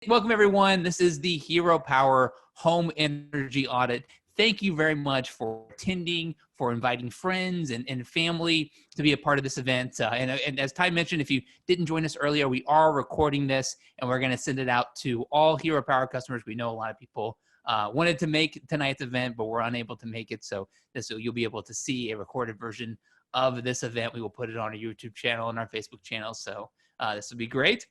Welcome, everyone. This is the Hero Power Home Energy Audit. Thank you very much for attending, for inviting friends and family to be a part of this event. And as Ty mentioned, if you didn't join us earlier, we are recording this and we're going to send it out to all Hero Power customers. We know a lot of people wanted to make tonight's event, but were unable to make it. So you'll be able to see a recorded version of this event. We will put it on our YouTube channel and our Facebook channel. So this will be great.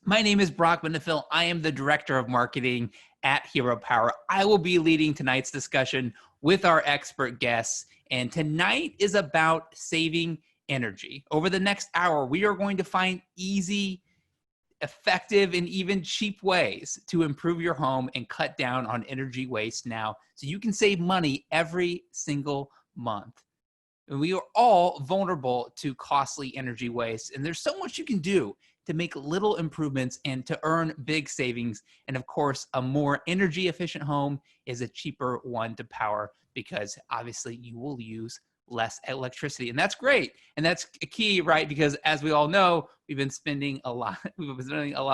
My name is Brock Benefil. I am the Director of Marketing at Hero Power. I will be leading tonight's discussion with our expert guests, and tonight is about saving energy. Over the next hour, we are going to find easy, effective, and even cheap ways to improve your home and cut down on energy waste now so you can save money every single month. We are all vulnerable to costly energy waste, and there's so much you can do to make little improvements and to earn big savings. And of course, a more energy efficient home is a cheaper one to power because obviously you will use less electricity. And that's great. And that's a key, right? Because as we all know, we've been spending a lot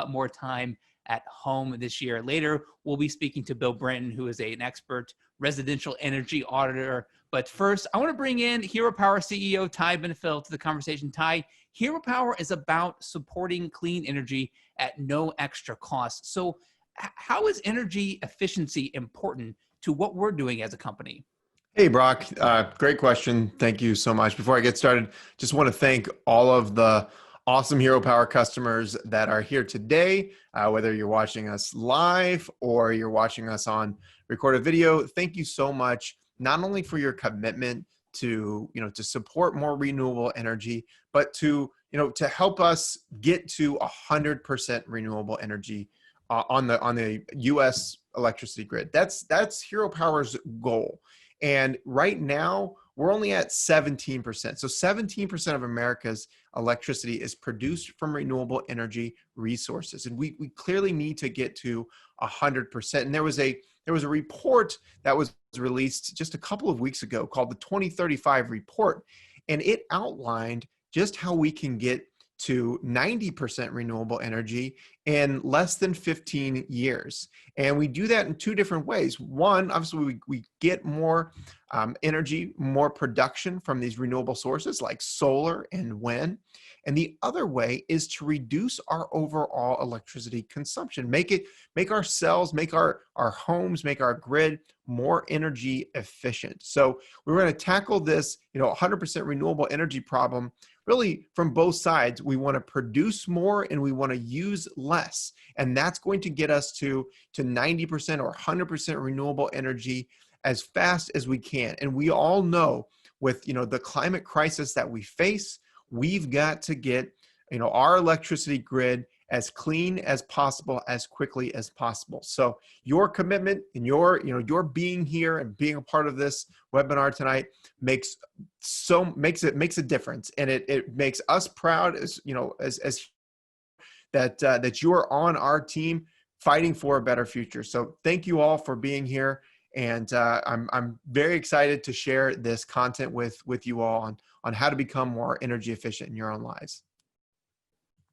more time at home this year. Later, we'll be speaking to Bill Brenton, who is an expert residential energy auditor. But first, I want to bring in Hero Power CEO Ty Benefil to the conversation. Ty, Hero Power is about supporting clean energy at no extra cost. So how is energy efficiency important to what we're doing as a company? Hey, Brock. Great question. Thank you so much. Before I get started, just want to thank all of the awesome Hero Power customers that are here today, whether you're watching us live or you're watching us on recorded video. Thank you so much, not only for your commitment to support more renewable energy, but to help us get to 100% renewable energy on the U.S. electricity grid. That's Hero Power's goal. And right now, we're only at 17%. So 17% of America's electricity is produced from renewable energy resources. And we clearly need to get to 100%. And there was a report that was released just a couple of weeks ago called the 2035 report. And it outlined just how we can get to 90% renewable energy in less than 15 years. And we do that in two different ways. One, obviously, we get more energy, more production from these renewable sources like solar and wind. And the other way is to reduce our overall electricity consumption, make our cells, make our homes, make our grid more energy efficient. So we're going to tackle this, 100% renewable energy problem really from both sides. We want to produce more and we want to use less. And that's going to get us to 90% or 100% renewable energy as fast as we can. And we all know with, the climate crisis that we face, we've got to get, our electricity grid as clean as possible, as quickly as possible. So your commitment and your being here and being a part of this webinar tonight makes a difference, and it makes us proud as that you are on our team fighting for a better future. So thank you all for being here, and I'm very excited to share this content with you all on how to become more energy efficient in your own lives.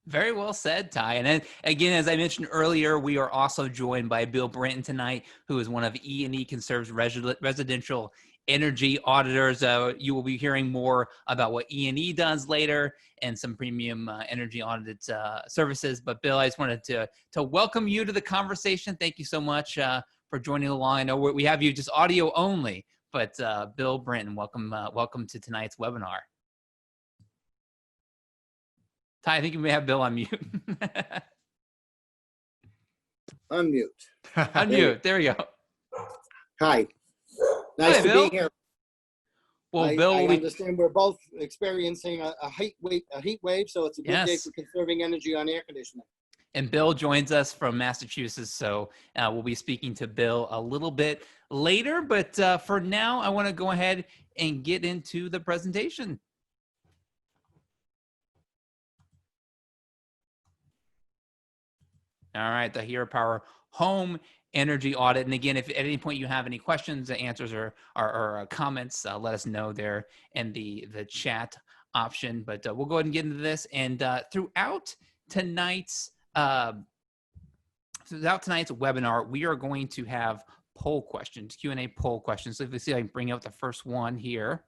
Very well said, Ty. And then, again, as I mentioned earlier, we are also joined by Bill Brenton tonight, who is one of E&E Conserve's residential energy auditors. You will be hearing more about what E&E does later and some premium energy audit services. But Bill, I just wanted to welcome you to the conversation. Thank you so much for joining along. I know we have you just audio only, but Bill Brenton, welcome to tonight's webinar. Ty, I think you may have Bill on mute. Unmute. Unmute. There we go. Hi. Nice to Bill. be here. Well, Bill, I understand we're both experiencing a heat wave, so it's a good day for conserving energy on air conditioning. And Bill joins us from Massachusetts, so we'll be speaking to Bill a little bit later. But for now, I want to go ahead and get into the presentation. All right, the Hero Power Home Energy Audit. And again, if at any point you have any questions, answers, or comments, let us know there in the chat option. But we'll go ahead and get into this. And throughout tonight's throughout tonight's webinar, we are going to have poll questions, Q&A poll questions. So if you see, I can bring out the first one here.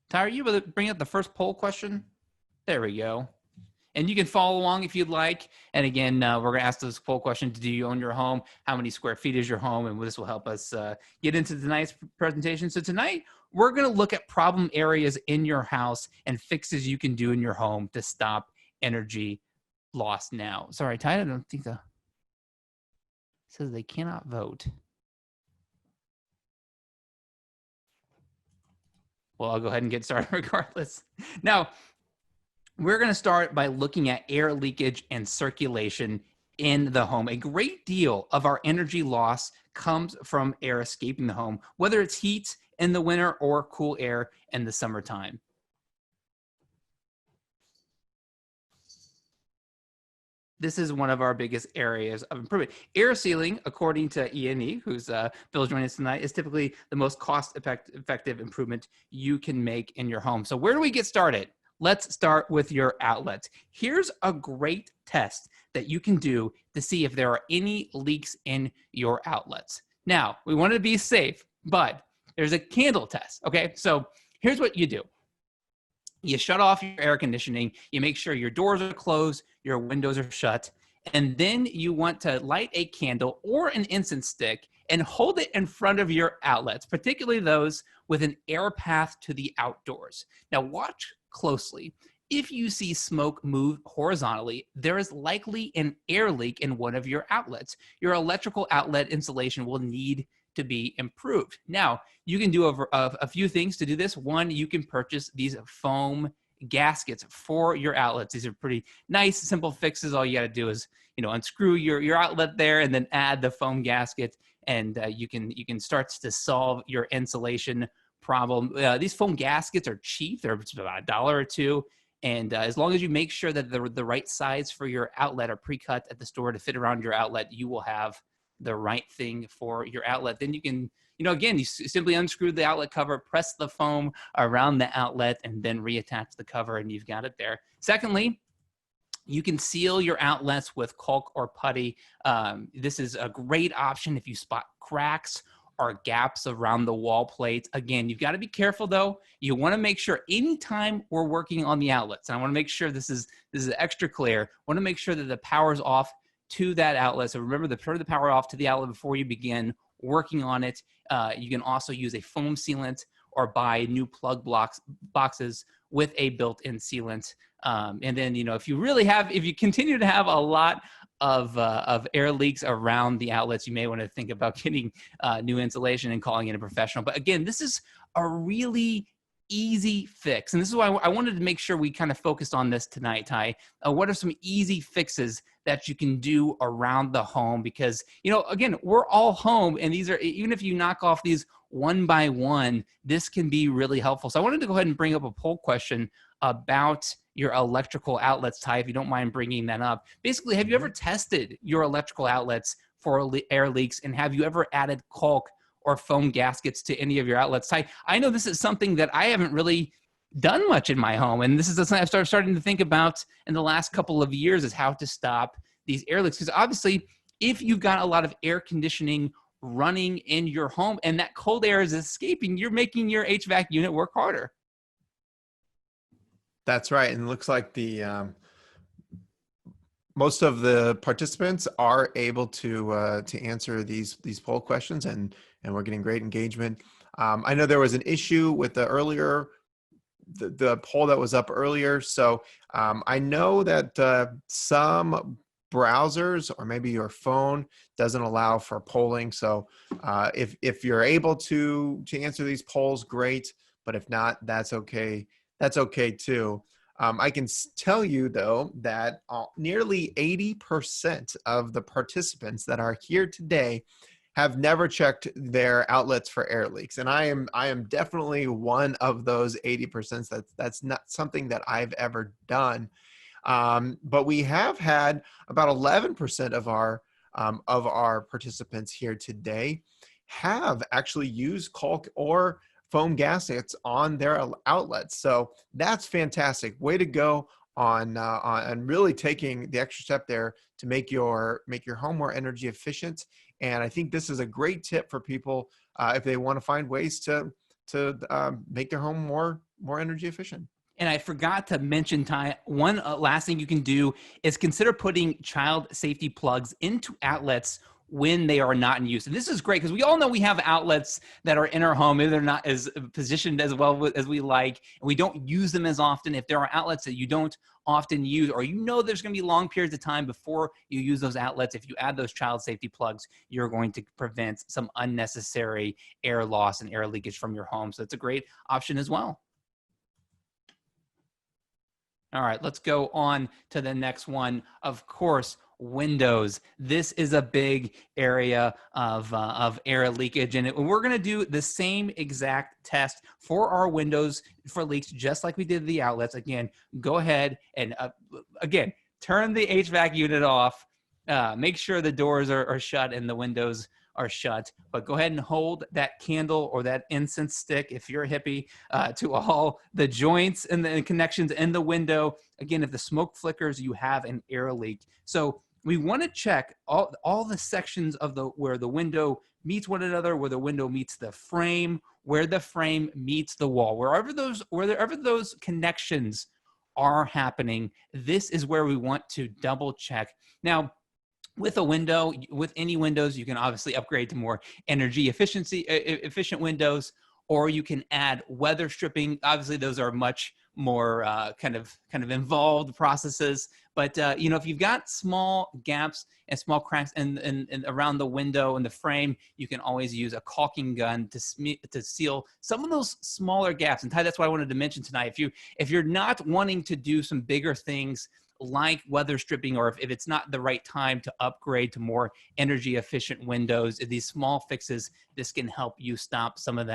Ty, are you able to bring up the first poll question? There we go. And you can follow along if you'd like. And again, we're going to ask this poll question: do you own your home? How many square feet is your home? And this will help us get into tonight's presentation. So tonight, we're going to look at problem areas in your house and fixes you can do in your home to stop energy loss now. Sorry, Ty, I don't think it says they cannot vote. Well, I'll go ahead and get started regardless. Now, we're going to start by looking at air leakage and circulation in the home. A great deal of our energy loss comes from air escaping the home, whether it's heat in the winter or cool air in the summertime. This is one of our biggest areas of improvement. Air sealing, according to E&E, who's Bill's joining us tonight, is typically the most cost-effective improvement you can make in your home. So where do we get started? Let's start with your outlets. Here's a great test that you can do to see if there are any leaks in your outlets. Now, we want to be safe, but there's a candle test, okay? So here's what you do. You shut off your air conditioning, you make sure your doors are closed, your windows are shut, and then you want to light a candle or an incense stick and hold it in front of your outlets, particularly those with an air path to the outdoors. Now watch closely. If you see smoke move horizontally, there is likely an air leak in one of your outlets. Your electrical outlet insulation will need to be improved. Now, you can do a few things to do this. One, you can purchase these foam gaskets for your outlets. These are pretty nice, simple fixes. All you got to do is, unscrew your outlet there and then add the foam gasket, and you can start to solve your insulation problem. These foam gaskets are cheap. They're about $1 or $2. And as long as you make sure that the right size for your outlet are pre-cut at the store to fit around your outlet, you will have the right thing for your outlet. Then you can, again, you simply unscrew the outlet cover, press the foam around the outlet, and then reattach the cover, and you've got it there. Secondly, you can seal your outlets with caulk or putty. This is a great option if you spot cracks or gaps around the wall plates. Again, you've got to be careful though. You want to make sure anytime we're working on the outlets, and I want to make sure this is extra clear, want to make sure that the power's off to that outlet. So remember to turn the power off to the outlet before you begin working on it. You can also use a foam sealant or buy new plug boxes with a built-in sealant. And then, if you continue to have a lot of air leaks around the outlets, you may want to think about getting new insulation and calling in a professional. But again, this is a really easy fix. And this is why I wanted to make sure we kind of focused on this tonight, Ty. What are some easy fixes that you can do around the home? Because, again, we're all home, and these are, even if you knock off these one by one, this can be really helpful. So I wanted to go ahead and bring up a poll question about your electrical outlets, Ty, if you don't mind bringing that up. Basically, have you ever tested your electrical outlets for air leaks, and have you ever added caulk or foam gaskets to any of your outlets? I know this is something that I haven't really done much in my home, and this is something I've starting to think about in the last couple of years, is how to stop these air leaks. Because obviously, if you've got a lot of air conditioning running in your home and that cold air is escaping, you're making your HVAC unit work harder. That's right. And it looks like most of the participants are able to answer these poll questions, and we're getting great engagement. I know there was an issue with the poll that was up earlier. So I know that some browsers or maybe your phone doesn't allow for polling. So if you're able to answer these polls, great. But if not, that's okay. That's okay too. I can tell you though that nearly 80% of the participants that are here today have never checked their outlets for air leaks, and I am definitely one of those 80%. That's not something that I've ever done, but we have had about 11% of our participants here today have actually used caulk or foam gaskets on their outlets. So that's fantastic. Way to go, on really taking the extra step there to make your home more energy efficient. And I think this is a great tip for people if they want to find ways to make their home more energy efficient. And I forgot to mention, Ty, one last thing you can do is consider putting child safety plugs into outlets when they are not in use. And this is great because we all know we have outlets that are in our home. Maybe they're not as positioned as well as we like, and we don't use them as often. If there are outlets that you don't often use, or you know there's going to be long periods of time before you use those outlets, if you add those child safety plugs, you're going to prevent some unnecessary air loss and air leakage from your home. So it's a great option as well. All right, let's go on to the next one. Of course, windows. This is a big area of air leakage, and we're going to do the same exact test for our windows for leaks, just like we did the outlets. Again, go ahead and again, turn the HVAC unit off. Make sure the doors are shut and the windows are shut, but go ahead and hold that candle or that incense stick, if you're a hippie, to all the joints and the connections in the window. Again, if the smoke flickers, you have an air leak. So we want to check all the sections of where the window meets one another, where the window meets the frame, where the frame meets the wall, wherever those connections are happening. This is where we want to double check. Now, with a window, with any windows, you can obviously upgrade to more energy efficient windows, or you can add weather stripping. Obviously, those are much more kind of involved processes. But you know, if you've got small gaps and small cracks and around the window and the frame, you can always use a caulking gun to seal some of those smaller gaps. And Ty, that's what I wanted to mention tonight. If you're not wanting to do some bigger things like weather stripping, or if it's not the right time to upgrade to more energy efficient windows, these small fixes, this can help you stop some of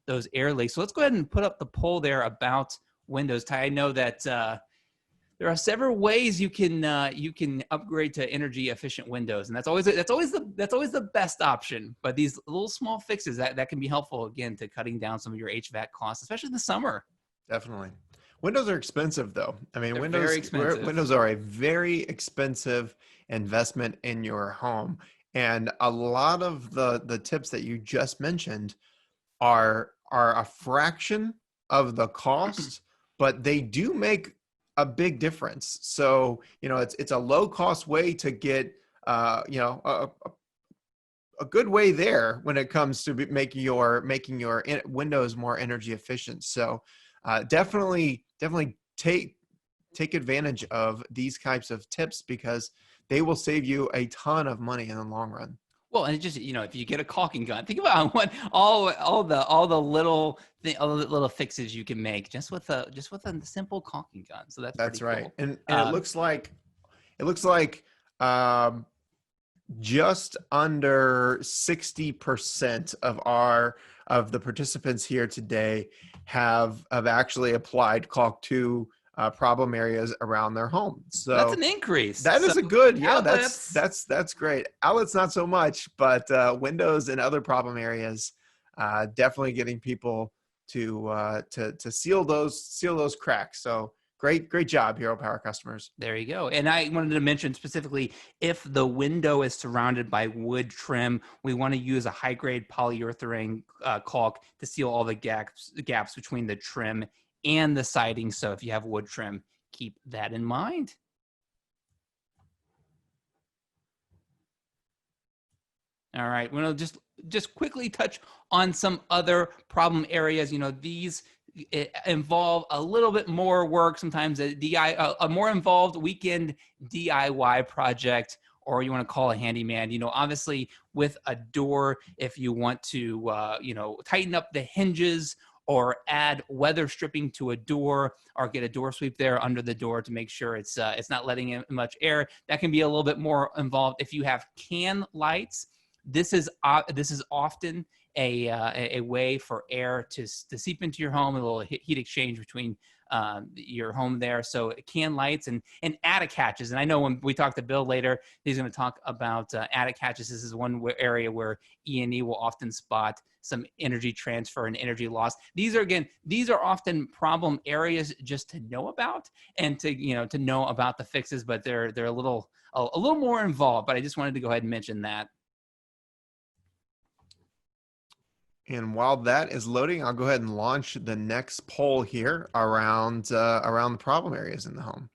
those air leaks. So let's go ahead and put up the poll there about windows. Ty, I know that there are several ways you can upgrade to energy efficient windows, and that's always the best option. But these little small fixes that can be helpful, again, to cutting down some of your HVAC costs, especially in the summer. Definitely. Windows are expensive, though. I mean, They're very expensive. Windows are a very expensive investment in your home. And a lot of the tips that you just mentioned are a fraction of the cost, but they do make a big difference. So, you know, it's a low cost way to get, you know, a good way there when it comes to making your windows more energy efficient. So definitely take advantage of these types of tips, because they will save you a ton of money in the long run. Well, and it just, you know, if you get a caulking gun, think about all the little fixes you can make just with a simple caulking gun. So that's right. Cool. And it looks like just under 60% of the participants here today have actually applied caulk to problem areas around their home. So that's an increase. That is a good, yeah, outlets, that's great. Outlets, not so much, but windows and other problem areas, definitely getting people to seal those cracks. So great job, Hero Power customers. There you go. And I wanted to mention specifically, if the window is surrounded by wood trim, we want to use a high-grade polyurethane caulk to seal all the gaps between the trim and the siding. So if you have wood trim, keep that in mind. All right, we're going to just quickly touch on some other problem areas. You know, these involve a little bit more work, sometimes a more involved weekend DIY project, or you want to call a handyman. You know, obviously with a door, if you want to, you know, tighten up the hinges or add weather stripping to a door, or get a door sweep there under the door to make sure it's not letting in much air, that can be a little bit more involved. If you have can lights, this is often a way for air to seep into your home, a little heat exchange between your home there. So can lights and attic hatches. And I know when we talk to Bill later, he's going to talk about attic hatches. This is one area where E&E will often spot some energy transfer and energy loss. These are often problem areas just to know about and to know about the fixes, but they're a little more involved. But I just wanted to go ahead and mention that. And while that is loading, I'll go ahead and launch the next poll here around the problem areas in the home.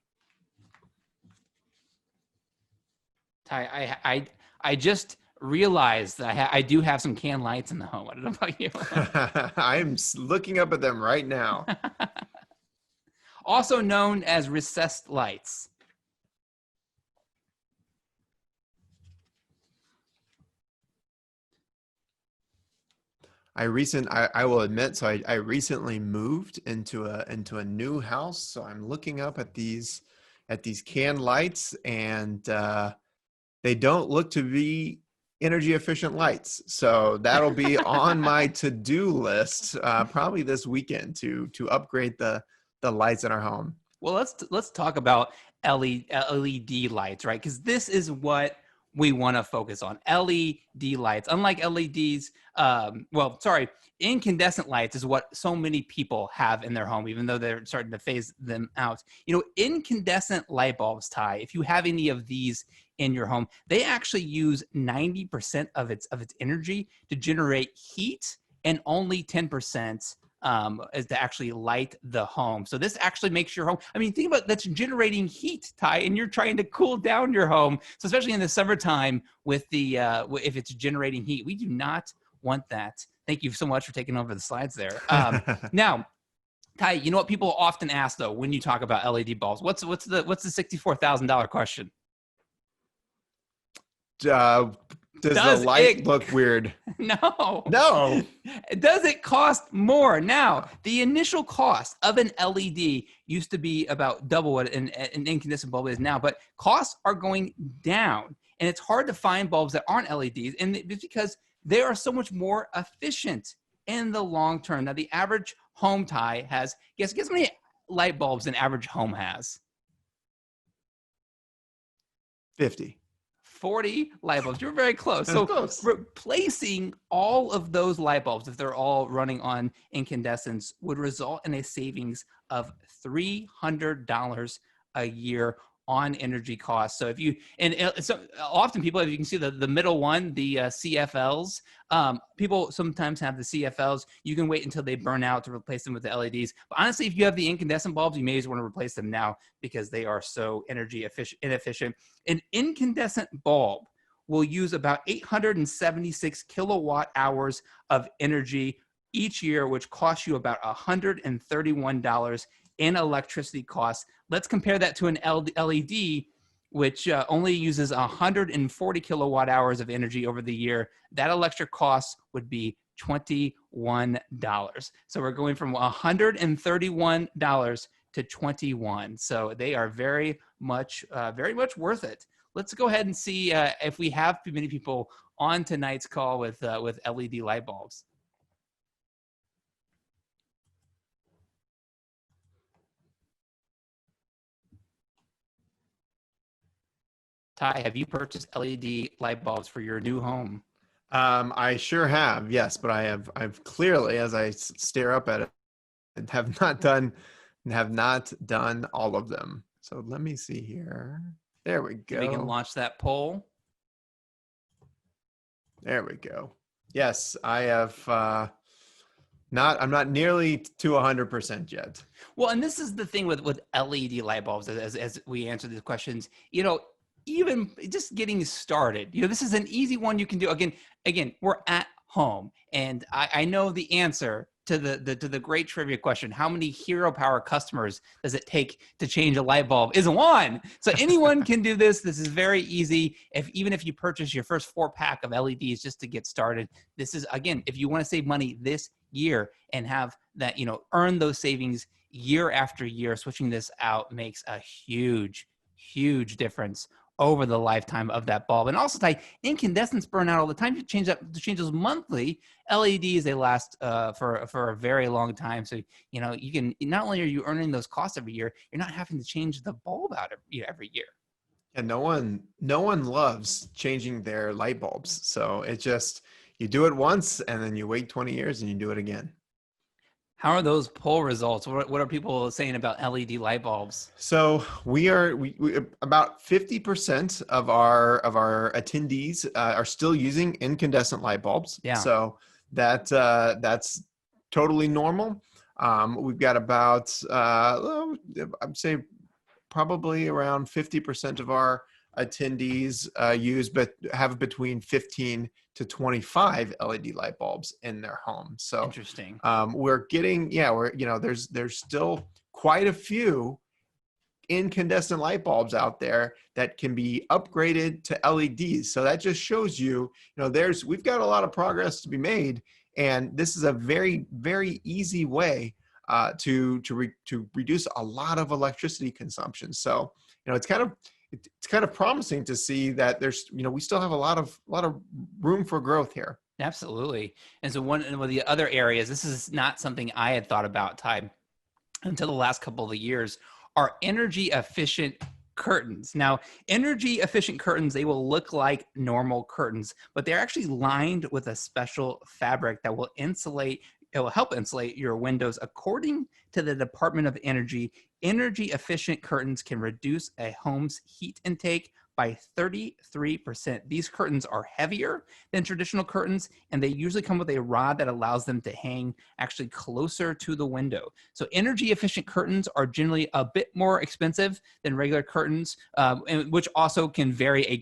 Ty, I just realized that I do have some can lights in the home. I don't know about you. I'm looking up at them right now. Also known as recessed lights. I will admit, so I recently moved into a new house. So I'm looking up at these can lights, and they don't look to be energy efficient lights. So that'll be on my to-do list probably this weekend to upgrade the lights in our home. Well, let's talk about LED lights, right? Because this is what we want to focus on. LED lights, unlike LEDs, incandescent lights is what so many people have in their home, even though they're starting to phase them out. Incandescent light bulbs, Ty, if you have any of these in your home, they actually use 90% of its energy to generate heat, and only 10% is to actually light the home. So this actually makes your home, think about that's generating heat, Ty, and you're trying to cool down your home. So especially in the summertime with the, if it's generating heat, we do not want that. Thank you so much for taking over the slides there. Now, Ty, you know what people often ask though, when you talk about LED bulbs, what's the $64,000 question? Does the light look weird? No. Does it cost more? Now, the initial cost of an LED used to be about double what an incandescent bulb is now, but costs are going down, and it's hard to find bulbs that aren't LEDs, and it's because they are so much more efficient in the long term. Now, the average home, Ty, has, guess how many light bulbs an average home has? 50. 40 light bulbs. You're very close. So close. Replacing all of those light bulbs, if they're all running on incandescence, would result in a savings of $300 a year on energy costs. So so often people, if you can see the middle one, the CFLs, people sometimes have the CFLs. You can wait until they burn out to replace them with the LEDs. But honestly, if you have the incandescent bulbs, you may just want to replace them now because they are so energy inefficient. An incandescent bulb will use about 876 kilowatt hours of energy each year, which costs you about $131 in electricity costs. Let's compare that to an LED, which only uses 140 kilowatt hours of energy over the year. That electric cost would be $21. So we're going from $131 to $21. So they are very much worth it. Let's go ahead and see if we have many people on tonight's call with LED light bulbs. Ty, have you purchased LED light bulbs for your new home? I sure have, yes, but I've clearly, as I stare up at it, have not done all of them. So let me see here. There we go. We can launch that poll. There we go. Yes, I have. I'm not nearly to 100% yet. Well, and this is the thing with LED light bulbs, as we answer these questions. Even just getting started, this is an easy one you can do. Again, we're at home, and I know the answer to the great trivia question: how many Hero Power customers does it take to change a light bulb? Is one. So anyone can do this. This is very easy. Even if you purchase your first 4-pack of LEDs just to get started, this is, again, if you want to save money this year and have that, earn those savings year after year, switching this out makes a huge difference over the lifetime of that bulb. And also, Ty, incandescents burn out all the time. You change those monthly. LEDs, they last for a very long time. So, you know, you can, not only are you earning those costs every year, you're not having to change the bulb out every year. And no one loves changing their light bulbs. So it just, you do it once and then you wait 20 years and you do it again. How are those poll results? What are people saying about LED light bulbs? So we about 50% of our attendees are still using incandescent light bulbs. Yeah. So that's totally normal. We've got about I'd say probably around 50% of our attendees but have between 15 to 25 LED light bulbs in their home. So interesting. There's still quite a few incandescent light bulbs out there that can be upgraded to LEDs. So that just shows we've got a lot of progress to be made, and this is a very, very easy way to reduce a lot of electricity consumption. So it's kind of promising to see that there's we still have a lot of room for growth here. Absolutely. And so one of the other areas, this is not something I had thought about, Ty, until the last couple of years, are energy efficient curtains. Now, energy efficient curtains, they will look like normal curtains, but they're actually lined with a special fabric that will help insulate your windows. According to the Department of Energy, energy efficient curtains can reduce a home's heat intake by 33%. These curtains are heavier than traditional curtains, and they usually come with a rod that allows them to hang actually closer to the window. So energy efficient curtains are generally a bit more expensive than regular curtains, which also can vary a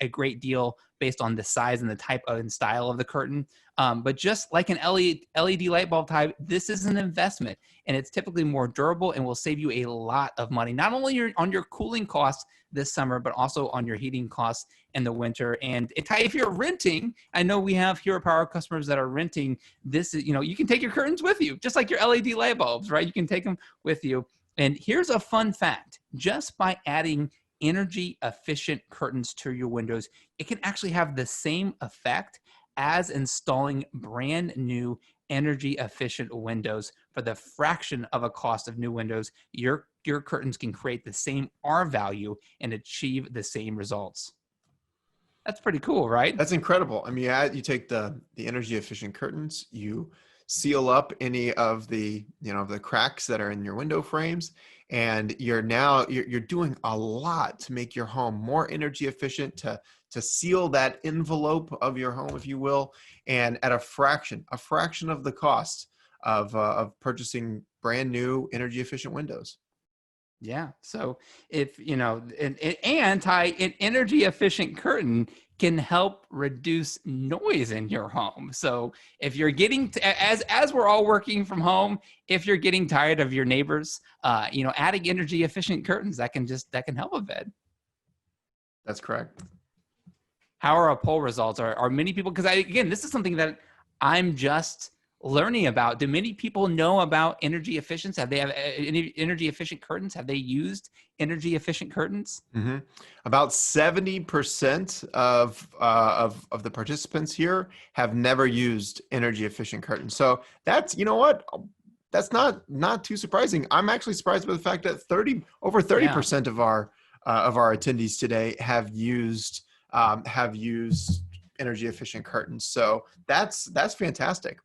great deal based on the size and the type and style of the curtain. But just like an LED light bulb type, this is an investment, and it's typically more durable and will save you a lot of money, not only on your cooling costs this summer, but also on your heating costs in the winter. And if you're renting, I know we have Hero Power customers that are renting. This is, you can take your curtains with you, just like your LED light bulbs, right? You can take them with you. And here's a fun fact: just by adding energy efficient curtains to your windows, it can actually have the same effect as installing brand new energy efficient windows for the fraction of a cost of new windows. Your curtains can create the same R value and achieve the same results. That's pretty cool, right? That's incredible. I mean, you take the energy efficient curtains, you seal up any of the the cracks that are in your window frames, and you're doing a lot to make your home more energy efficient, to seal that envelope of your home, if you will, and at a fraction of the cost of purchasing brand new energy efficient windows. Yeah. So if and Ty, an energy efficient curtain can help reduce noise in your home. So if you're getting as we're all working from home, if you're getting tired of your neighbors, adding energy efficient curtains, that can help a bit. That's correct. How are our poll results? Are many people, because again, this is something that I'm just learning about. Do many people know about energy efficiency? Have they have any energy efficient curtains? Have they used energy efficient curtains? Mm-hmm. About 70% of the participants here have never used energy efficient curtains. So that's, that's not too surprising. I'm actually surprised by the fact that over 30% of our attendees today have used energy efficient curtains. So that's fantastic.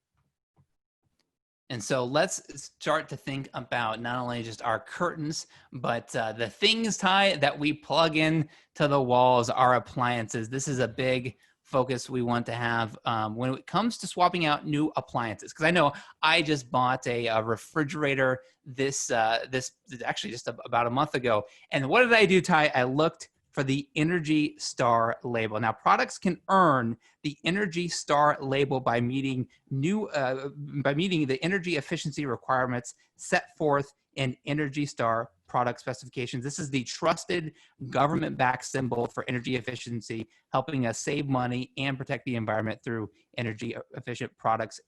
And so let's start to think about not only just our curtains, but the things, Ty, that we plug in to the walls, our appliances. This is a big focus we want to have when it comes to swapping out new appliances. Because I know I just bought a refrigerator this actually just about a month ago. And what did I do, Ty? I looked for the Energy Star label. Now, products can earn the Energy Star label by meeting the energy efficiency requirements set forth in Energy Star product specifications. This is the trusted government-backed symbol for energy efficiency, helping us save money and protect the environment through energy efficient products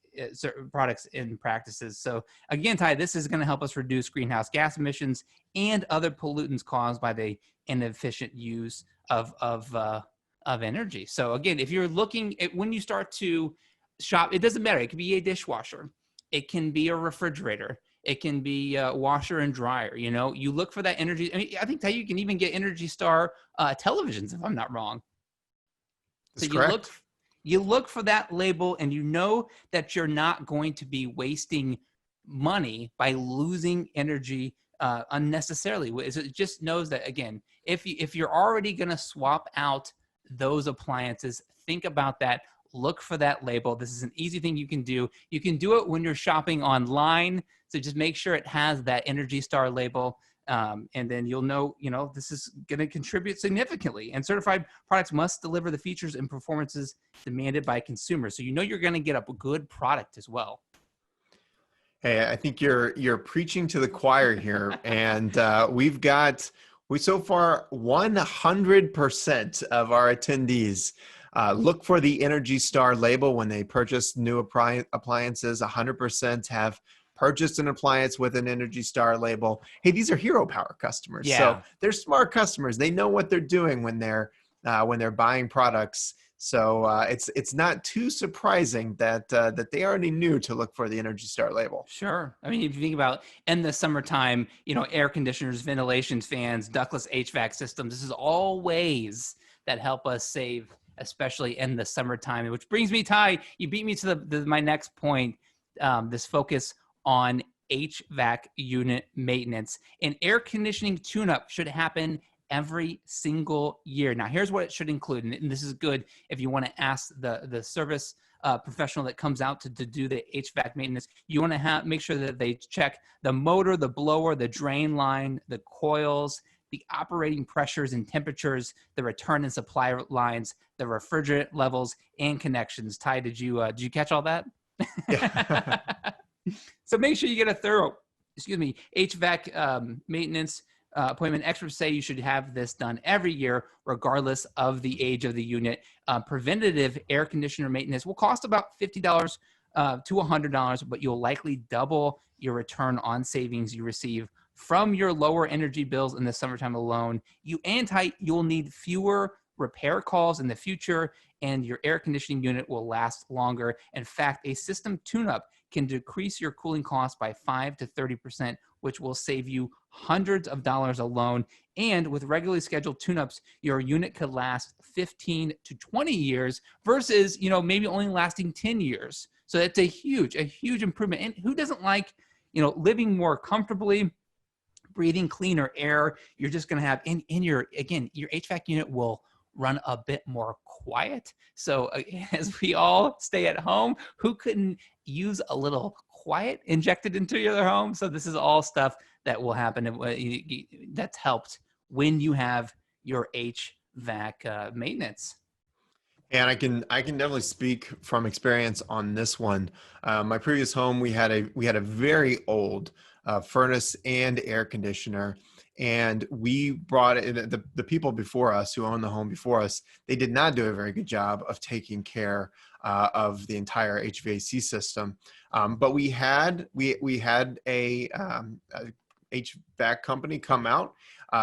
and practices. So again, Ty, this is going to help us reduce greenhouse gas emissions and other pollutants caused by the inefficient use of energy. So again, if you're looking at, when you start to shop, it doesn't matter. It could be a dishwasher. It can be a refrigerator. It can be a washer and dryer. You know, you look for that energy. I mean, I think Ty, you can even get Energy Star televisions, if I'm not wrong. That's so correct. You look for that label, and you know that you're not going to be wasting money by losing energy unnecessarily. It just knows that, again, if you're already going to swap out those appliances, think about that. Look for that label. This is an easy thing you can do. You can do it when you're shopping online. So just make sure it has that Energy Star label. And then you'll know, this is going to contribute significantly. And certified products must deliver the features and performances demanded by consumers. So you're going to get a good product as well. Hey, I think you're preaching to the choir here, and we so far 100% of our attendees look for the Energy Star label when they purchase new appliances. 100% have purchased an appliance with an Energy Star label. Hey, these are Hero Power customers, so they're smart customers. They know what they're doing when they're buying products. So it's not too surprising that they already knew to look for the Energy Star label. Sure. I mean, if you think about in the summertime, air conditioners, ventilation fans, ductless HVAC systems, this is all ways that help us save, especially in the summertime. Which brings me, Ty, you beat me to my next point, this focus on HVAC unit maintenance. And air conditioning tune-up should happen every single year. Now, here's what it should include, and this is good if you want to ask the service professional that comes out to do the HVAC maintenance. You want to make sure that they check the motor, the blower, the drain line, the coils, the operating pressures and temperatures, the return and supply lines, the refrigerant levels, and connections. Ty, did you catch all that? Yeah. So make sure you get a thorough, HVAC maintenance appointment. Experts say you should have this done every year, regardless of the age of the unit. Preventative air conditioner maintenance will cost about $50 to $100, but you'll likely double your return on savings you receive from your lower energy bills in the summertime alone. You'll need fewer repair calls in the future, and your air conditioning unit will last longer. In fact, a system tune-up can decrease your cooling costs by 5 to 30%, which will save you hundreds of dollars alone. And with regularly scheduled tune-ups, your unit could last 15 to 20 years versus, maybe only lasting 10 years. So that's a huge improvement. And who doesn't like, living more comfortably, breathing cleaner air? You're just going to have your HVAC unit will run a bit more quiet. So as we all stay at home, who couldn't use a little quiet injected into your home? So this is all stuff that will happen, that's helped when you have your HVAC maintenance. And I can definitely speak from experience on this one. My previous home, we had a very old furnace and air conditioner, and we brought it. The people before us who owned the home before us, they did not do a very good job of taking care of the entire HVAC system. But we had a HVAC company come out.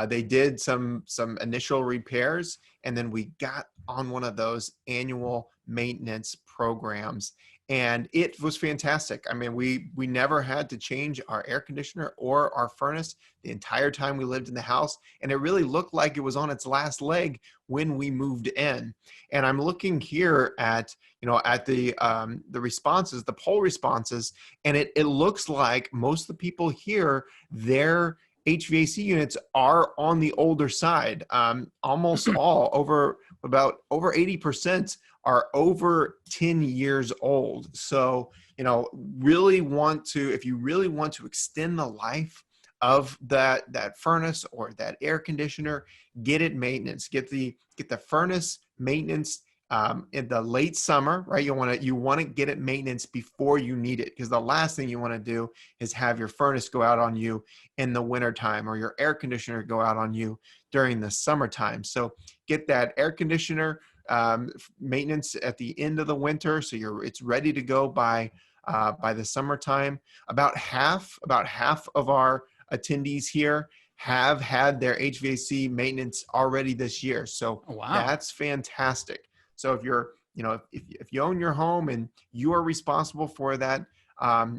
They did some initial repairs, and then we got on one of those annual maintenance programs, and it was fantastic. I mean, we never had to change our air conditioner or our furnace the entire time we lived in the house, and it really looked like it was on its last leg when we moved in. And I'm looking here at the responses, the poll responses, and it looks like most of the people here, their HVAC units are on the older side. Almost all, over 80% are over 10 years old. So, if you really want to extend the life of that furnace or that air conditioner, get it maintenance. Get the furnace maintenance in the late summer, right? You want to get it maintenance before you need it, because the last thing you want to do is have your furnace go out on you in the wintertime, or your air conditioner go out on you during the summertime. So get that air conditioner maintenance at the end of the winter, so it's ready to go by the summertime. About half of our attendees here have had their HVAC maintenance already this year. So Oh, wow. that's fantastic. So if you're, if you own your home and you are responsible for that,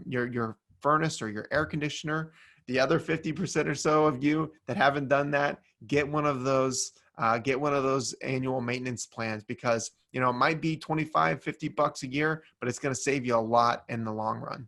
your furnace or your air conditioner, the other 50% or so of you that haven't done that, get one of those annual maintenance plans, because, it might be 25, $50 a year, but it's going to save you a lot in the long run.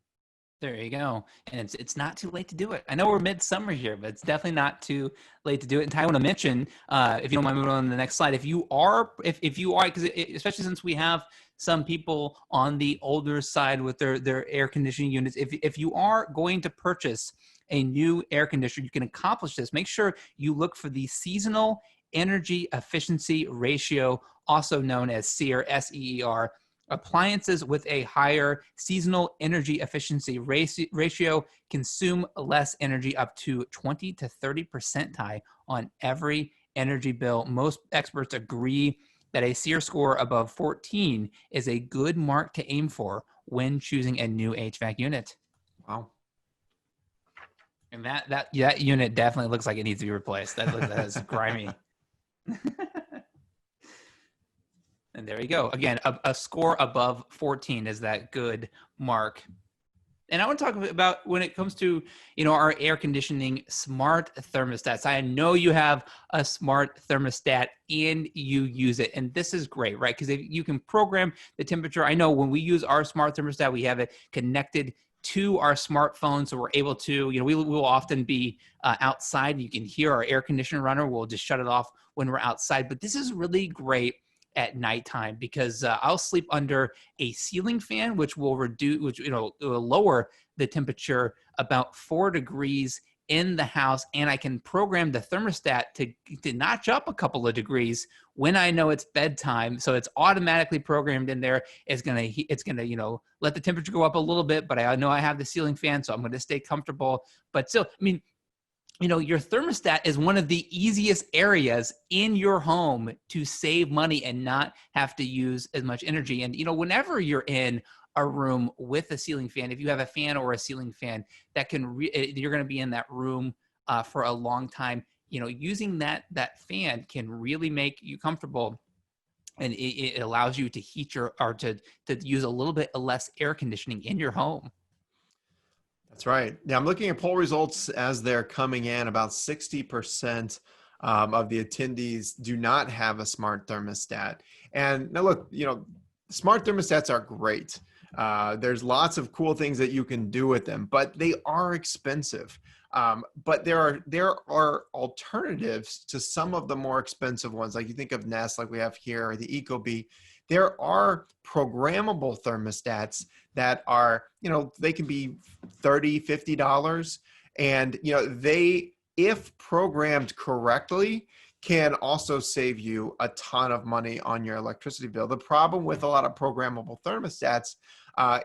There you go. And it's not too late to do it. I know we're midsummer here, but it's definitely not too late to do it. And I want to mention, if you don't mind moving on to the next slide, if you are, because especially since we have some people on the older side with their air conditioning units, if you are going to purchase a new air conditioner, you can accomplish this. Make sure you look for the seasonal energy efficiency ratio, also known as SEER, SEER. Appliances with a higher seasonal energy efficiency ratio consume less energy, up to 20 to 30% high on every energy bill. Most experts agree that a SEER score above 14 is a good mark to aim for when choosing a new HVAC unit. Wow. And that unit definitely looks like it needs to be replaced. That is grimy. And there you go. Again, a score above 14 is that good mark. And I want to talk about when it comes to, our air conditioning smart thermostats. I know you have a smart thermostat and you use it. And this is great, right? Because you can program the temperature. I know when we use our smart thermostat, we have it connected to our smartphone. So we're able to, we will often be outside. You can hear our air conditioner runner. We'll just shut it off when we're outside. But this is really great at nighttime, because I'll sleep under a ceiling fan, which will lower the temperature about 4 degrees in the house, and I can program the thermostat to notch up a couple of degrees when I know it's bedtime. So it's automatically programmed in there. It's gonna let the temperature go up a little bit, but I know I have the ceiling fan, so I'm gonna stay comfortable. But still, your thermostat is one of the easiest areas in your home to save money and not have to use as much energy. And, whenever you're in a room with a ceiling fan, if you have a fan or a ceiling fan, that you're going to be in that room for a long time. Using that fan can really make you comfortable, and it allows you to heat to use a little bit less air conditioning in your home. That's right. Yeah, I'm looking at poll results as they're coming in. About 60% of the attendees do not have a smart thermostat. And now look, smart thermostats are great. There's lots of cool things that you can do with them, but they are expensive. But there are alternatives to some of the more expensive ones. Like you think of Nest, like we have here, or the Ecobee. There are programmable thermostats that are, they can be $30, $50. And, they, if programmed correctly, can also save you a ton of money on your electricity bill. The problem with a lot of programmable thermostats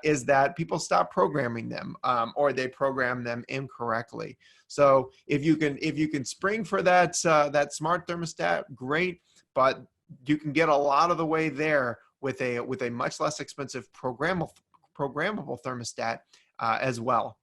is that people stop programming them, or they program them incorrectly. So if you can spring for that smart thermostat, great, but you can get a lot of the way there with a much less expensive programmable thermostat as well.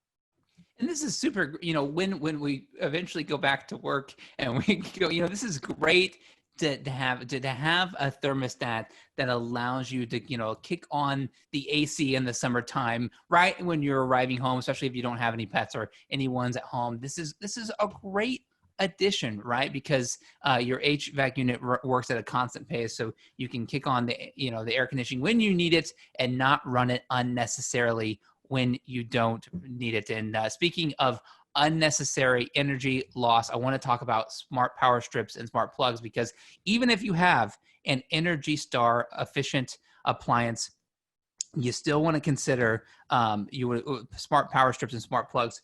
And this is super, when we eventually go back to work and we go, this is great to have a thermostat that allows you to, kick on the AC in the summertime, right when you're arriving home, especially if you don't have any pets or anyone's at home. This is a great addition, right? Because your HVAC unit works at a constant pace, so you can kick on the air conditioning when you need it and not run it unnecessarily when you don't need it. And speaking of unnecessary energy loss, I want to talk about smart power strips and smart plugs, because even if you have an Energy Star efficient appliance, you still want to consider smart power strips and smart plugs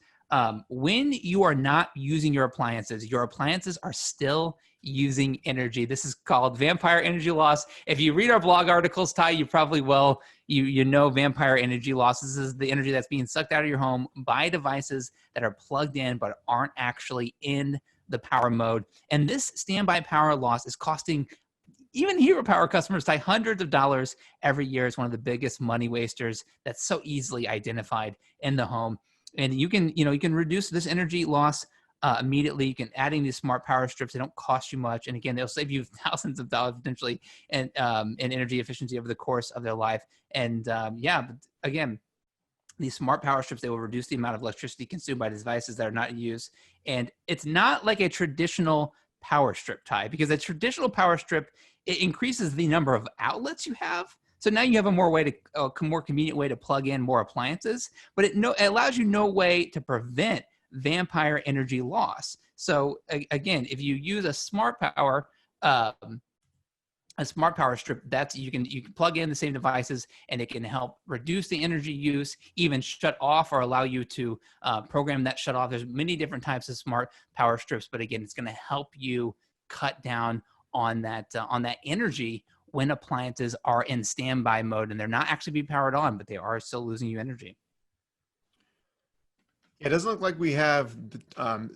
when you are not using your appliances are still using energy. This is called vampire energy loss. If you read our blog articles, Ty, you probably will. You know vampire energy loss. This is the energy that's being sucked out of your home by devices that are plugged in but aren't actually in the power mode. And this standby power loss is costing even Hero Power customers Ty hundreds of dollars every year. Is one of the biggest money wasters that's so easily identified in the home. And you can reduce this energy loss immediately. You can add in these smart power strips. They don't cost you much, and again, they'll save you thousands of dollars potentially in energy efficiency over the course of their life. And again, these smart power strips, they will reduce the amount of electricity consumed by devices that are not in use. And it's not like a traditional power strip, Ty, because a traditional power strip, it increases the number of outlets you have. So now you have a more convenient way to plug in more appliances, but it allows you no way to prevent vampire energy loss. So again, if you use a smart power strip, that's you can plug in the same devices, and it can help reduce the energy use, even shut off or allow you to program that shut off. There's many different types of smart power strips, but again, it's going to help you cut down on that energy when appliances are in standby mode and they're not actually being powered on, but they are still losing you energy. It doesn't look like we have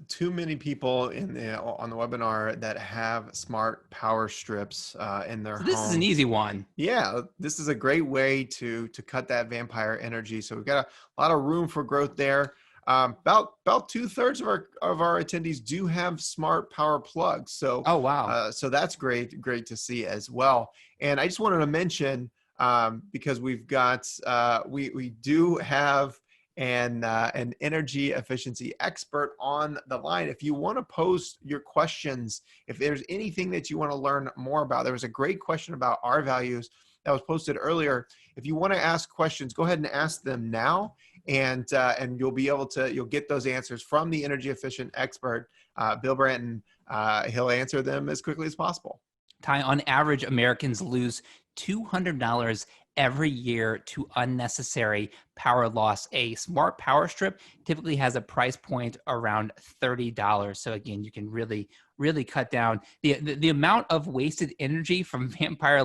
too many people on the webinar that have smart power strips in their home. This is an easy one. Yeah, this is a great way to cut that vampire energy. So we've got a lot of room for growth there. About 2/3 of our attendees do have smart power plugs. So oh wow, so that's great to see as well. And I just wanted to mention because we've got we do have an energy efficiency expert on the line. If you want to post your questions, if there's anything that you want to learn more about, there was a great question about R values that was posted earlier. If you want to ask questions, go ahead and ask them now, and you'll get those answers from the energy efficient expert, Bill Branton. He'll answer them as quickly as possible. Ty, on average, Americans lose $200 every year to unnecessary power loss. A smart power strip typically has a price point around $30. So again, you can really cut down the amount of wasted energy from vampire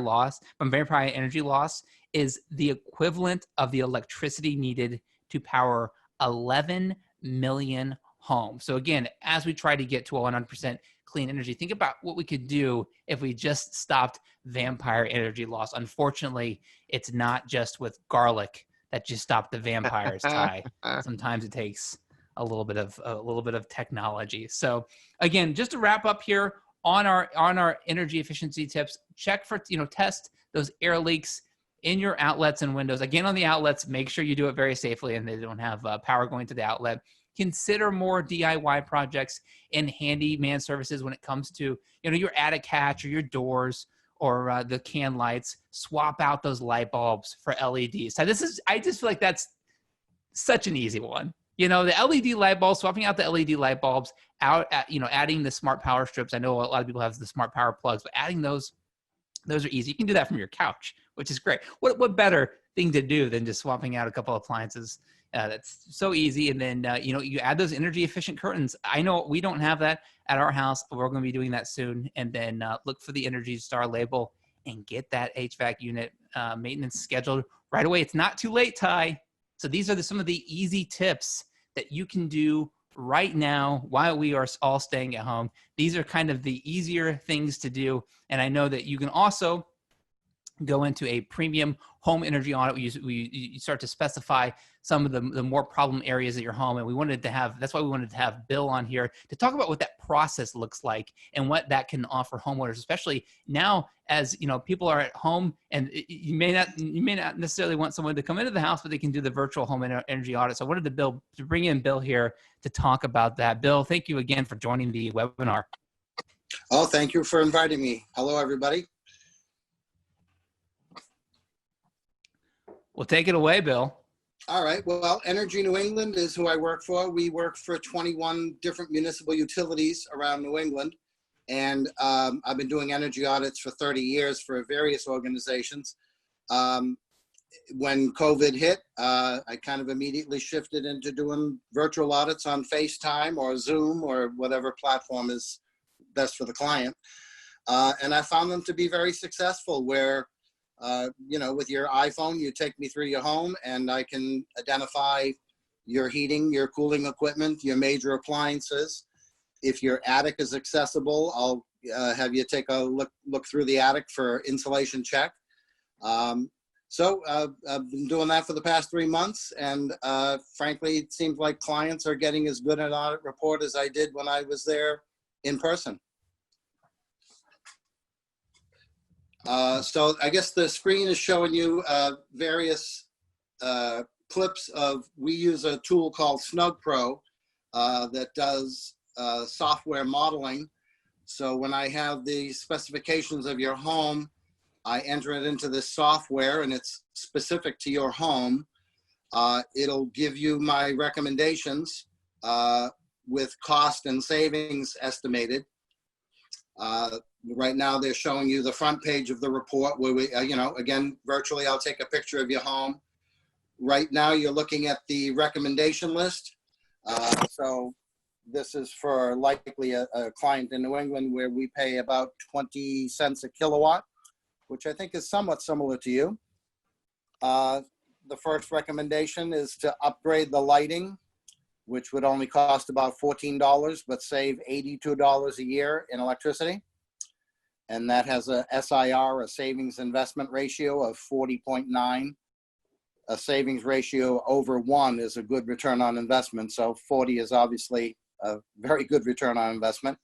energy loss is the equivalent of the electricity needed to power 11 million homes. So again, as we try to get to 100% clean energy, think about what we could do if we just stopped vampire energy loss. Unfortunately, it's not just with garlic that you stop the vampires, Ty. Sometimes it takes a little bit of technology. So again, just to wrap up here on our energy efficiency tips, check for test those air leaks in your outlets and windows. Again, on the outlets, make sure you do it very safely and they don't have power going to the outlet. Consider more DIY projects and handyman services when it comes to your attic hatch or your doors or the can lights. Swap out those light bulbs for LEDs. So I just feel like that's such an easy one. The LED light bulbs, swapping out the LED light bulbs, adding the smart power strips. I know a lot of people have the smart power plugs, but adding those are easy. You can do that from your couch, which is great. What better thing to do than just swapping out a couple of appliances? That's so easy. And then, you add those energy efficient curtains. I know we don't have that at our house, but we're going to be doing that soon. And then look for the Energy Star label and get that HVAC unit maintenance scheduled right away. It's not too late, Ty. So these are some of the easy tips that you can do right now while we are all staying at home. These are kind of the easier things to do. And I know that you can also go into a premium home energy audit. You start to specify some of the more problem areas at your home. And that's why we wanted to have Bill on here to talk about what that process looks like and what that can offer homeowners, especially now as people are at home and you may not necessarily want someone to come into the house, but they can do the virtual home energy audit. So I wanted to bring in Bill here to talk about that. Bill, thank you again for joining the webinar. Oh, thank you for inviting me. Hello, everybody. Well, take it away, Bill. All right. Well, Energy New England is who I work for. We work for 21 different municipal utilities around New England. And I've been doing energy audits for 30 years for various organizations. when COVID hit, I kind of immediately shifted into doing virtual audits on FaceTime or Zoom or whatever platform is best for the client. And I found them to be very successful where, with your iPhone, you take me through your home and I can identify your heating, your cooling equipment, your major appliances. If your attic is accessible, I'll have you take a look through the attic for insulation check. So I've been doing that for the past 3 months, and frankly, it seems like clients are getting as good an audit report as I did when I was there in person. So I guess the screen is showing you various clips of, we use a tool called Snug Pro that does software modeling. So when I have the specifications of your home, I enter it into this software and it's specific to your home. It'll give you my recommendations with cost and savings estimated. Right now they're showing you the front page of the report where we, again, virtually I'll take a picture of your home. Right now you're looking at the recommendation list. So this is for likely a client in New England where we pay about 20 cents a kilowatt, which I think is somewhat similar to you. The first recommendation is to upgrade the lighting, which would only cost about $14, but save $82 a year in electricity. And that has a SIR, a savings investment ratio of 40.9. A savings ratio over 1 is a good return on investment. So 40 is obviously a very good return on investment.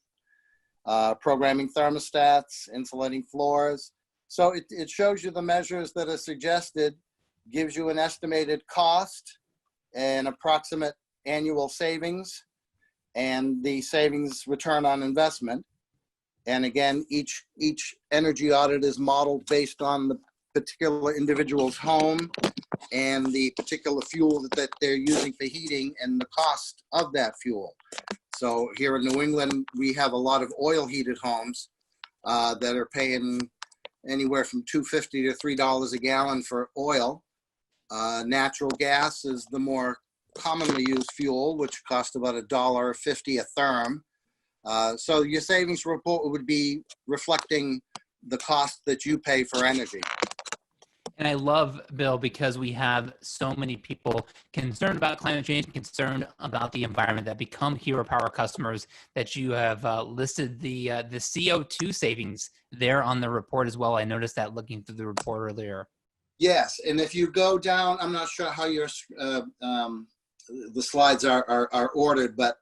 Programming thermostats, insulating floors. So it shows you the measures that are suggested, gives you an estimated cost, an approximate annual savings, and the savings return on investment. And again, each energy audit is modeled based on the particular individual's home and the particular fuel that they're using for heating and the cost of that fuel. So here in New England, we have a lot of oil heated homes that are paying anywhere from $2.50 to $3 a gallon for oil. Natural gas is the more commonly used fuel, which costs about $1.50 a therm. So your savings report would be reflecting the cost that you pay for energy. And I love, Bill, because we have so many people concerned about climate change, concerned about the environment, that become Hero Power customers, that you have listed the CO2 savings there on the report as well. I noticed that looking through the report earlier. Yes, and if you go down, I'm not sure how your the slides are ordered, but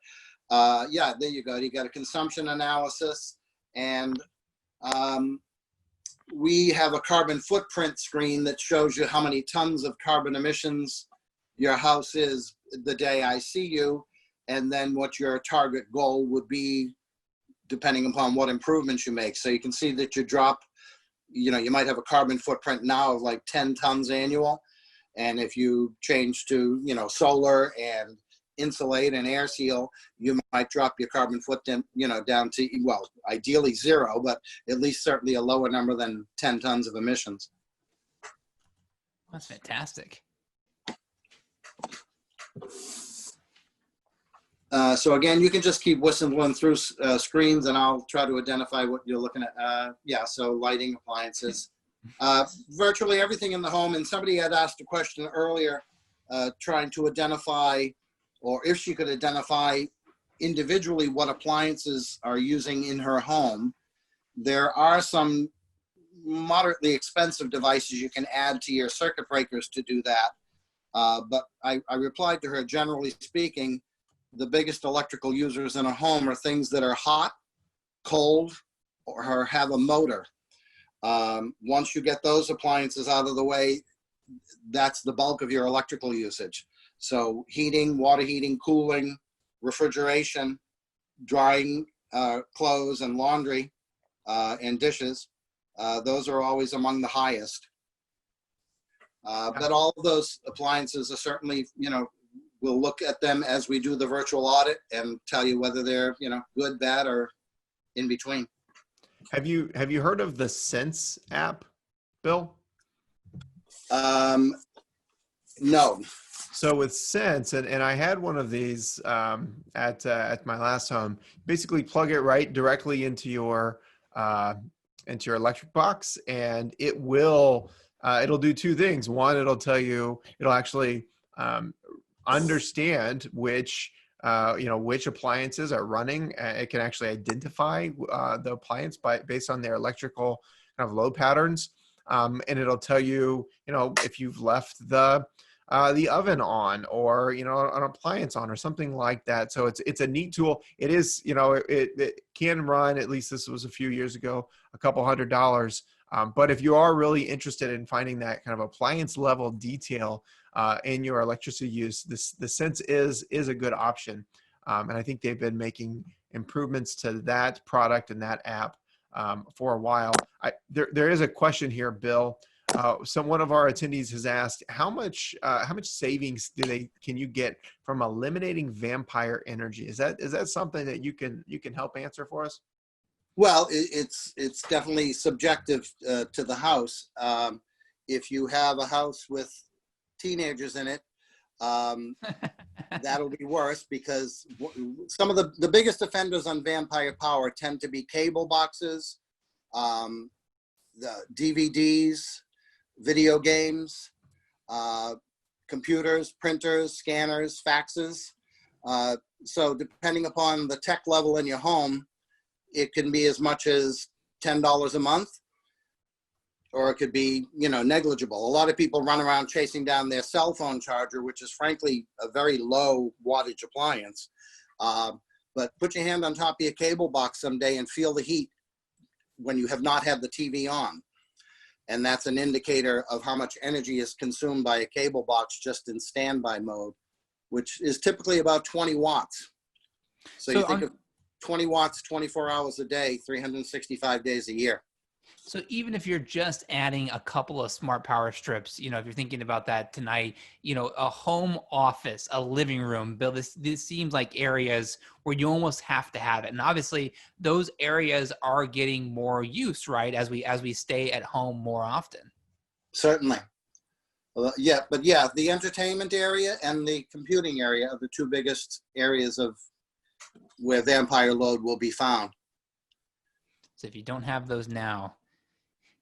yeah, there you go. You got a consumption analysis, and we have a carbon footprint screen that shows you how many tons of carbon emissions your house is the day I see you, and then what your target goal would be depending upon what improvements you make. So you can see that you drop, you might have a carbon footprint now of like 10 tons annual. And if you change to, solar and insulate and air seal, you might drop your carbon footprint, down to, well, ideally 0, but at least certainly a lower number than 10 tons of emissions. That's fantastic. So again, you can just keep whistling through screens and I'll try to identify what you're looking at. Yeah, so lighting, appliances, virtually everything in the home. And somebody had asked a question earlier, trying to identify, or if she could identify individually what appliances are using in her home. There are some moderately expensive devices you can add to your circuit breakers to do that. But I replied to her, generally speaking, the biggest electrical users in a home are things that are hot, cold, or have a motor. Once you get those appliances out of the way, that's the bulk of your electrical usage. So heating, water heating, cooling, refrigeration, drying clothes and laundry and dishes, those are always among the highest. But all of those appliances are certainly, we'll look at them as we do the virtual audit and tell you whether they're, good, bad, or in between. Have you heard of the Sense app, Bill? No. So with Sense, and I had one of these at my last home. Basically, plug it right directly into your electric box, and it'll do two things. One, it'll actually understand which which appliances are running. It can actually identify the appliance based on their electrical kind of load patterns, and it'll tell you, if you've left the oven on, or an appliance on, or something like that. So it's a neat tool. It is, it can run, at least this was a few years ago, a couple $100. But if you are really interested in finding that kind of appliance level detail in your electricity use, the Sense is a good option. And I think they've been making improvements to that product and that app for a while. There is a question here, Bill. One of our attendees has asked, how much savings can you get from eliminating vampire energy? Is that something that you can help answer for us? Well, it's definitely subjective to the house. If you have a house with teenagers in it, that'll be worse, because some of the biggest offenders on vampire power tend to be cable boxes, the DVDs, video games, computers, printers, scanners, faxes. So depending upon the tech level in your home, it can be as much as $10 a month, or it could be, negligible. A lot of people run around chasing down their cell phone charger, which is frankly a very low wattage appliance. But put your hand on top of your cable box someday and feel the heat when you have not had the TV on. And that's an indicator of how much energy is consumed by a cable box just in standby mode, which is typically about 20 watts. So you think of 20 watts, 24 hours a day, 365 days a year. So even if you're just adding a couple of smart power strips, if you're thinking about that tonight, a home office, a living room, Bill, this seems like areas where you almost have to have it. And obviously those areas are getting more use, right? As we stay at home more often. Certainly. Yeah, but yeah, the entertainment area and the computing area are the two biggest areas of where vampire load will be found. So if you don't have those now,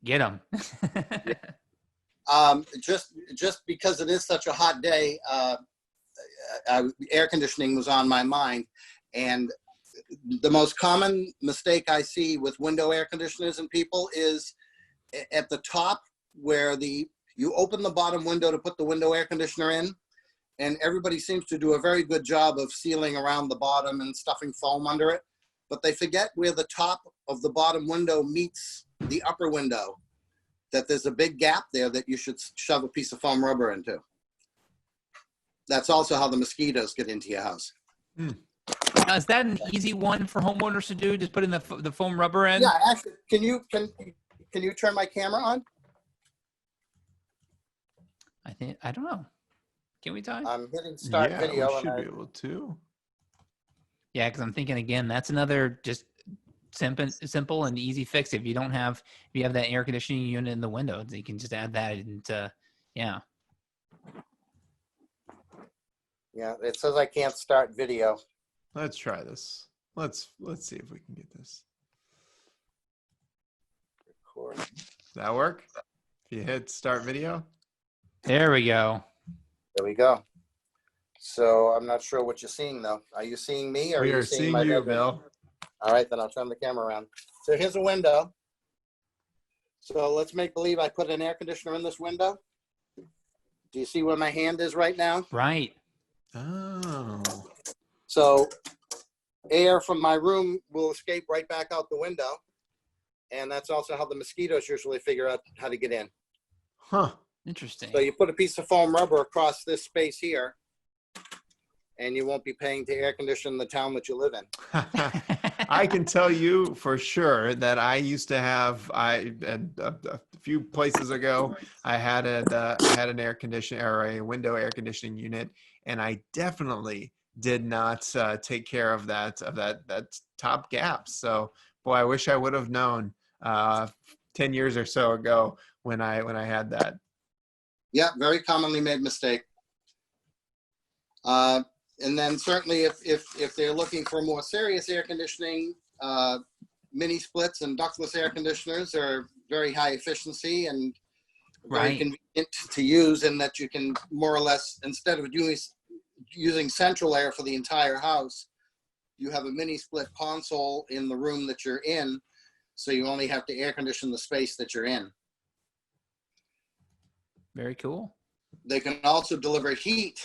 get them. Just because it is such a hot day, air conditioning was on my mind. And the most common mistake I see with window air conditioners and people is at the top where you open the bottom window to put the window air conditioner in, and everybody seems to do a very good job of sealing around the bottom and stuffing foam under it. But they forget where the top of the bottom window meets the upper window, that there's a big gap there that you should shove a piece of foam rubber into. That's also how the mosquitoes get into your house. Now, is that an easy one for homeowners to do? Just put in the foam rubber in? Yeah, actually, can you turn my camera on? I don't know. Can we, Ty? I'm hitting start video. We should be able to. Yeah, because I'm thinking again, that's another just simple and easy fix. If you have that air conditioning unit in the window, you can just add that into, yeah. Yeah, it says I can't start video. Let's try this. Let's see if we can get this. Record. Does that work? If you hit start video. There we go. There we go. So I'm not sure what you're seeing though. Are you seeing me, or We are are you seeing seeing my you, bedroom? Bill. All right, then I'll turn the camera around. So here's a window. So let's make believe I put an air conditioner in this window. Do you see where my hand is right now? Right. Oh. So air from my room will escape right back out the window. And that's also how the mosquitoes usually figure out how to get in. Huh. Interesting. So you put a piece of foam rubber across this space here, and you won't be paying to air condition the town that you live in. I can tell you for sure that I used to have, a few places ago, I had an air conditioner, or a window air conditioning unit, and I definitely did not take care of that top gap. So boy, I wish I would have known 10 years or so ago when I had that. Yeah, very commonly made mistake. And then certainly if they're looking for more serious air conditioning, mini splits and ductless air conditioners are very high efficiency and very Right. convenient to use, in that you can more or less, instead of using central air for the entire house, you have a mini split console in the room that you're in, so you only have to air condition the space that you're in. Very cool. They can also deliver heat,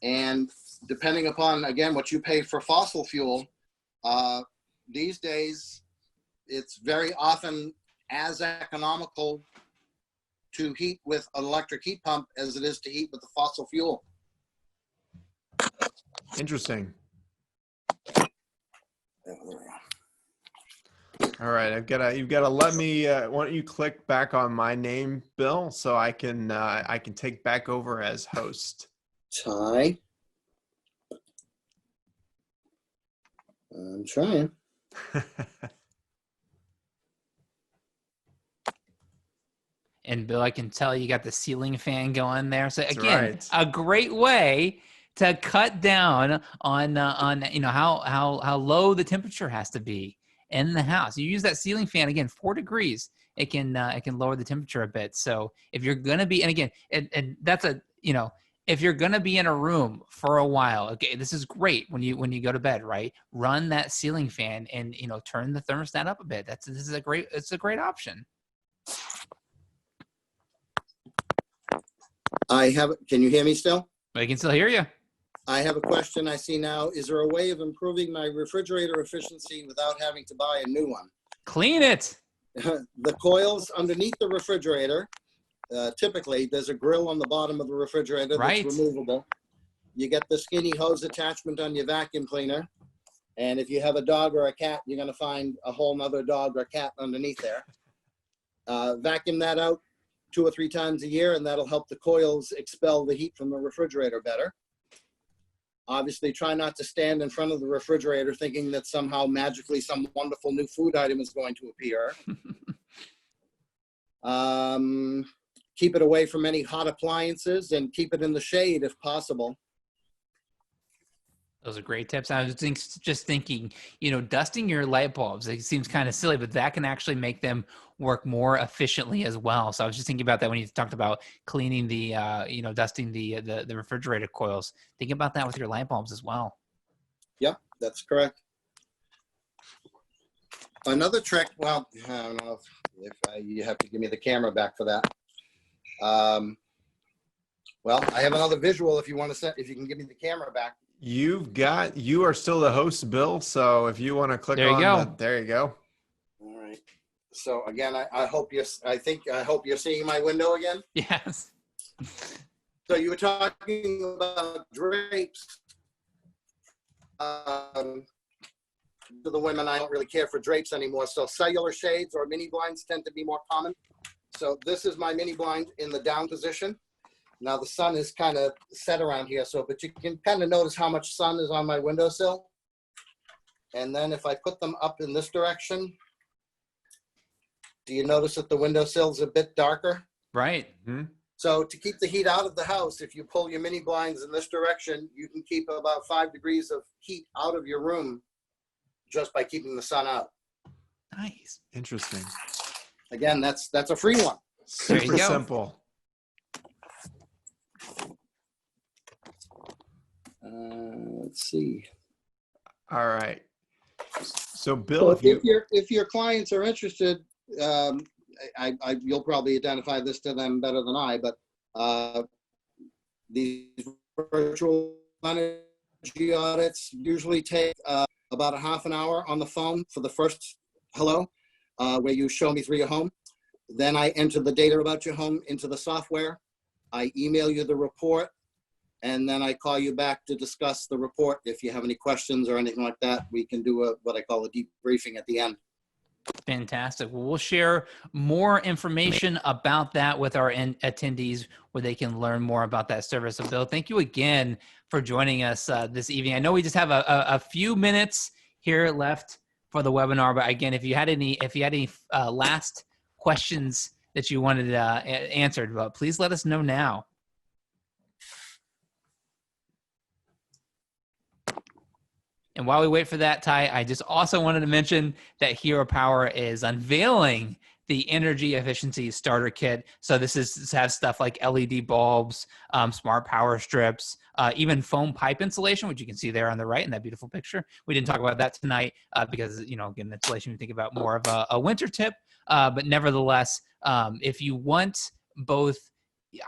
and depending upon, again, what you pay for fossil fuel, these days it's very often as economical to heat with an electric heat pump as it is to heat with the fossil fuel. Interesting. All right, you've got to let me. Why don't you click back on my name, Bill, so I can take back over as host. Ty. I'm trying. And Bill, I can tell you got the ceiling fan going there. So That's again, right. a great way to cut down on how low the temperature has to be in the house. You use that ceiling fan, again, 4 degrees. It can lower the temperature a bit. So if you're gonna be, and again, and that's if you're gonna be in a room for a while, okay, this is great when you go to bed, right? Run that ceiling fan and turn the thermostat up a bit. It's a great option. Can you hear me still? I can still hear you. I have a question I see now. Is there a way of improving my refrigerator efficiency without having to buy a new one? Clean it. The coils underneath the refrigerator, typically there's a grill on the bottom of the refrigerator that's removable. You get the skinny hose attachment on your vacuum cleaner. And if you have a dog or a cat, you're going to find a whole nother dog or cat underneath there. Vacuum that out 2 or 3 times a year, and that'll help the coils expel the heat from the refrigerator better. Obviously, try not to stand in front of the refrigerator thinking that somehow magically some wonderful new food item is going to appear. Keep it away from any hot appliances and keep it in the shade if possible. Those are great tips. I was just thinking, dusting your light bulbs, it seems kind of silly, but that can actually make them work more efficiently as well. So I was just thinking about that when you talked about cleaning dusting the refrigerator coils. Think about that with your light bulbs as well. Yep, that's correct. Another trick, well, I don't know if you have to give me the camera back for that. Well, I have another visual if you can give me the camera back. You are still the host, Bill. So if you want to click on there you go. All right. So again, I hope you're seeing my window again. Yes. So you were talking about drapes. To the women, I don't really care for drapes anymore. So cellular shades or mini blinds tend to be more common. So this is my mini blind in the down position. Now the sun is kind of set around here, but you can kind of notice how much sun is on my windowsill. And then if I put them up in this direction, do you notice that the windowsill is a bit darker? Right. Mm-hmm. So to keep the heat out of the house, if you pull your mini blinds in this direction, you can keep about 5 degrees of heat out of your room just by keeping the sun out. Nice. Interesting. Again, that's a free one. Super simple. Let's see. All right. So Bill, if your clients are interested, you'll probably identify this to them better than I, but these virtual energy audits usually take about a half an hour on the phone for the first hello, where you show me through your home. Then I enter the data about your home into the software. I email you the report, and then I call you back to discuss the report. If you have any questions or anything like that, we can do what I call a debriefing at the end. Fantastic. Well, we'll share more information about that with our attendees where they can learn more about that service. So Bill, thank you again for joining us this evening. I know we just have a few minutes here left for the webinar, but again, if you had any last questions that you wanted answered, but please let us know now. And while we wait for that, Ty, I just also wanted to mention that Hero Power is unveiling the energy efficiency starter kit. So this has stuff like LED bulbs, smart power strips, even foam pipe insulation, which you can see there on the right in that beautiful picture. We didn't talk about that tonight because, you know, again, insulation, we think about more of a winter tip. But nevertheless, if you want both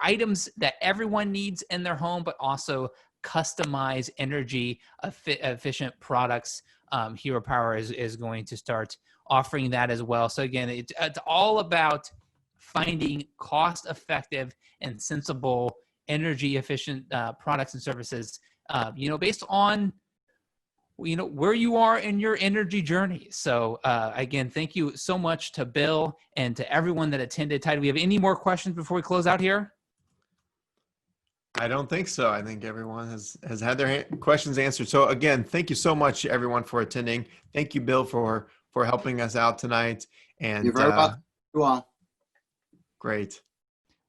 items that everyone needs in their home, but also customize energy efficient products, Hero Power is going to start offering that as well. So again, it's all about finding cost-effective and sensible energy efficient products and services, you know, based on, you know, where you are in your energy journey. So again, thank you so much to Bill and to everyone that attended. Ty, do we have any more questions before we close out here? I don't think so. I think everyone has had their questions answered. So again, thank you so much, everyone, for attending. Thank you, Bill, for helping us out tonight. And You're very welcome. You all. Great.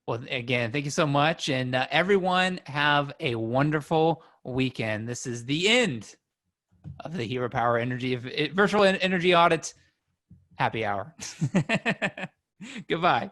Well, again, thank you so much. And everyone have a wonderful weekend. This is the end of the Hero Power Energy Virtual Energy Audit Happy Hour. Goodbye.